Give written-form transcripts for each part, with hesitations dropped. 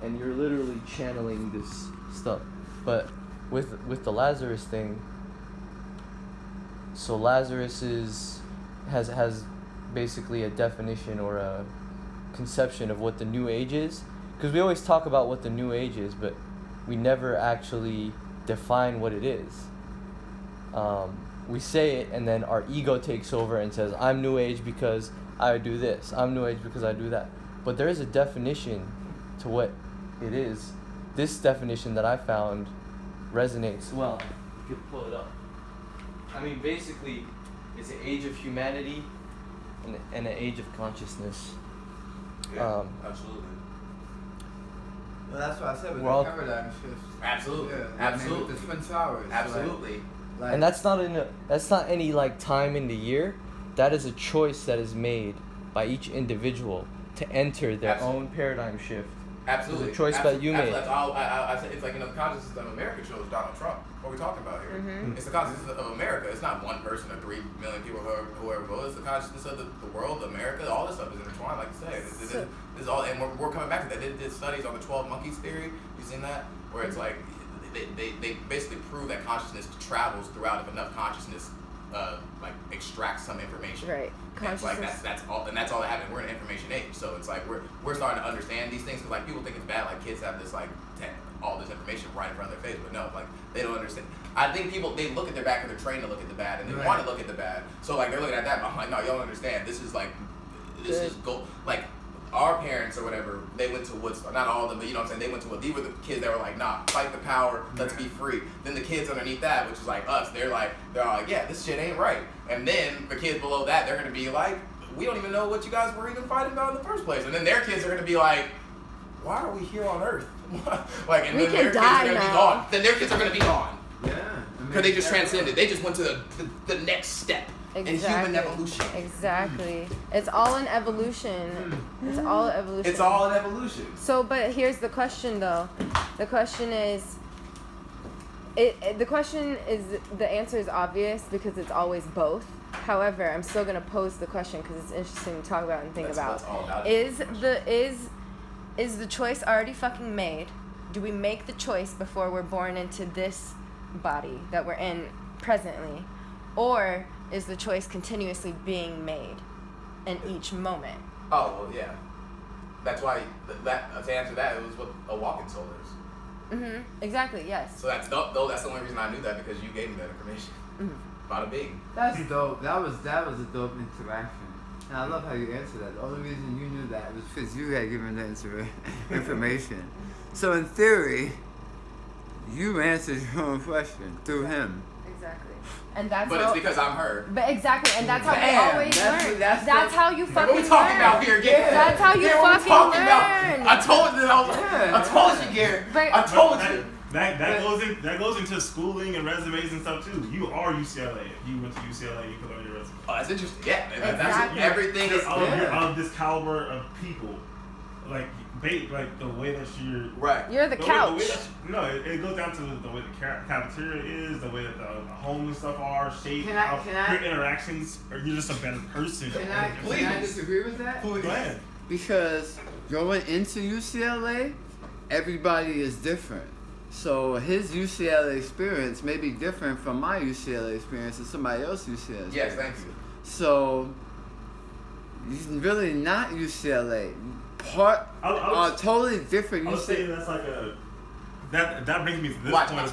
and you're literally channeling this stuff. But with the Lazarus thing, so Lazarus has basically a definition or a conception of what the New Age is, because we always talk about what the New Age is, but we never actually define what it is. We say it, and then our ego takes over and says, I'm New Age because I do this. I'm New Age because I do that. But there is a definition to what it is. This definition that I found resonates well. You can pull it up. I mean, basically, it's an age of humanity and an age of consciousness. Yeah, absolutely. Well, that's what I said with Well, the paradigm shift. Absolutely. Yeah, Absolutely. With the Twin Towers. Absolutely. Like, And that's not any like time in the year. That is a choice that is made by each individual to enter their own paradigm shift. Absolutely. It's a choice that you made. That's all. I say it's like, the consciousness of America shows Donald Trump. What are we talking about here? Mm-hmm. It's the consciousness of America. It's not one person or 3 million people, whoever votes. It's the consciousness of the world, America. All this stuff is intertwined, like you said. This is all, and we're coming back to that. They did studies on the 12 monkeys theory. You seen that? Where it's like they basically prove that consciousness travels throughout if enough consciousness like extracts some information. Right. Like that's all, and that's all that happens. We're in an information age, so it's like we're starting to understand these things. Cause like people think it's bad, like kids have this like all this information right in front of their face, but no, like they don't understand. I think people, they look at their back and they're trained to look at the bad, and they want to look at the bad. So like they're looking at that, but I'm like, no, y'all don't understand. This is gold. Like our parents or whatever, they went to Woodstock. Not all of them, but you know what I'm saying. They went to these were the kids that were like, nah, fight the power, let's be free. Then the kids underneath that, which is like us, they're all like, yeah, this shit ain't right. And then the kids below that, they're gonna be like, we don't even know what you guys were even fighting about in the first place. And then their kids are gonna be like, why are we here on Earth? Like, and we then their kids are gonna be gone. Then their kids are gonna be gone. yeah. Because they just transcended. They just went to the next step in human evolution. Exactly. It's all an evolution. It's all evolution. It's all an evolution. So, but here's the question, though. The question is, the answer is obvious because it's always both. However, I'm still gonna pose the question because it's interesting to talk about and think about. That's all about Is the choice already fucking made? Do we make the choice before we're born into this body that we're in presently? Or is the choice continuously being made in each moment? Oh, well, yeah. That's why, to answer that, it was what a walking soul is. Mm-hmm. Exactly, yes. So that's the only reason I knew that, because you gave me that information. Mm-hmm. Bada bing. That's dope. That was a dope interaction. And I love how you answered that. The only reason you knew that was because you had given that information. So in theory, you answered your own question through him. Exactly. And that's But it's because I'm her. But exactly, and that's how we always learn. That's how you fucking What are we talking learn. about here, Gary? That's how you fucking learn. I told you, I told you, Gary. I told you. That goes into schooling and resumes and stuff too. You are UCLA. If you went to UCLA, you put on your resume. Oh, that's interesting. Yeah, Exactly. that's everything. You're of this caliber of people, like the way that you're. Right. You're the couch. It goes down to the way the cafeteria is, the way that the homes and stuff are shaped, Can I- your interactions, or you're just a better person. Can I disagree with that? Go ahead. Because going into UCLA, everybody is different. So his UCLA experience may be different from my UCLA experience and somebody else's UCLA experience. Yes, thank you. So he's really not UCLA. Are totally different. I would say that's like that brings me to this point as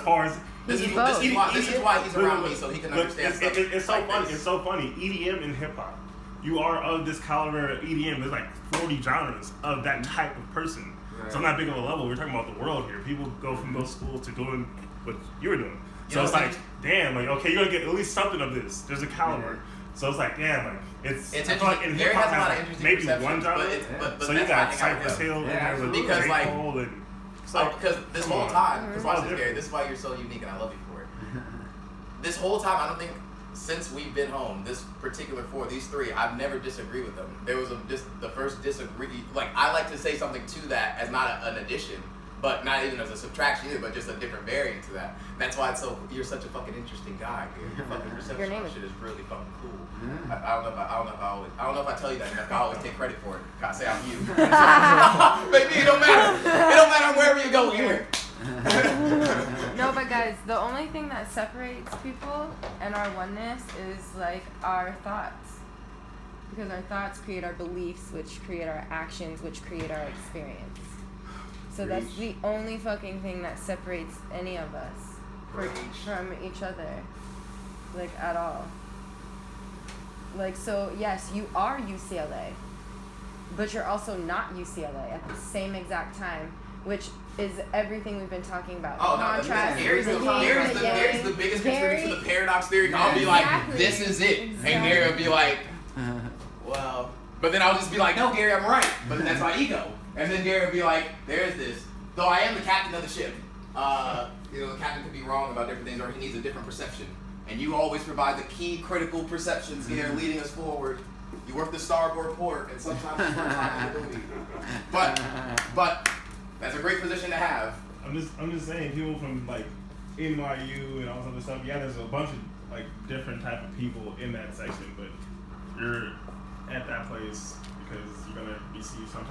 far as this is why he's around me, so he can understand stuff. It's so funny. It's so funny. EDM and hip hop. You are of this caliber of EDM. There's like 40 genres of that type of person. Right. So I'm not big of a level. We're talking about the world here. People go from those schools to doing what you're doing. So it's like, damn, like, okay, you're gonna get at least something of this. There's a caliber. Yeah. So it's like, damn, like it's I feel like in hip hop has maybe one genre. So you got Cypress Hill in there with J. Cole and because this whole time, watch this, Gary. This is why you're so unique, and I love you for it. This whole time, I don't think since we've been home, this particular these three, I've never disagreed with them. There was just the first disagree. Like I like to say something to that as not an addition, but not even as a subtraction either, but just a different variant to that. That's why you're such a fucking interesting guy, dude. Your fucking reception on shit is really fucking cool. I don't know if I tell you that enough. I always take credit for it. I say I'm you. Maybe it don't matter. separates people and our oneness is like our thoughts. Because our thoughts create our beliefs, which create our actions, which create our experience. So that's the only fucking thing that separates any of us from each other. Like, at all. Like, so, yes, you are UCLA. But you're also not UCLA at the same exact time, which is everything we've been talking about. Oh, Contrast. Gary's the biggest contributor to the paradox theory. I'll be like, this is it. Exactly. And Gary will be like, well. But then I'll just be like, no, Gary, I'm right. But that's my ego. And then Gary will be like, there's this. Though I am the captain of the ship. The captain could be wrong about different things, or he needs a different perception. And you always provide the key critical perceptions here, leading us forward. You work the starboard port, and sometimes you work behind the buoy. But that's a great position to have. I'm just saying, people from like NYU and all this other stuff. Yeah, there's a bunch of like different type of people in that section, but you're at that place because you're gonna receive some type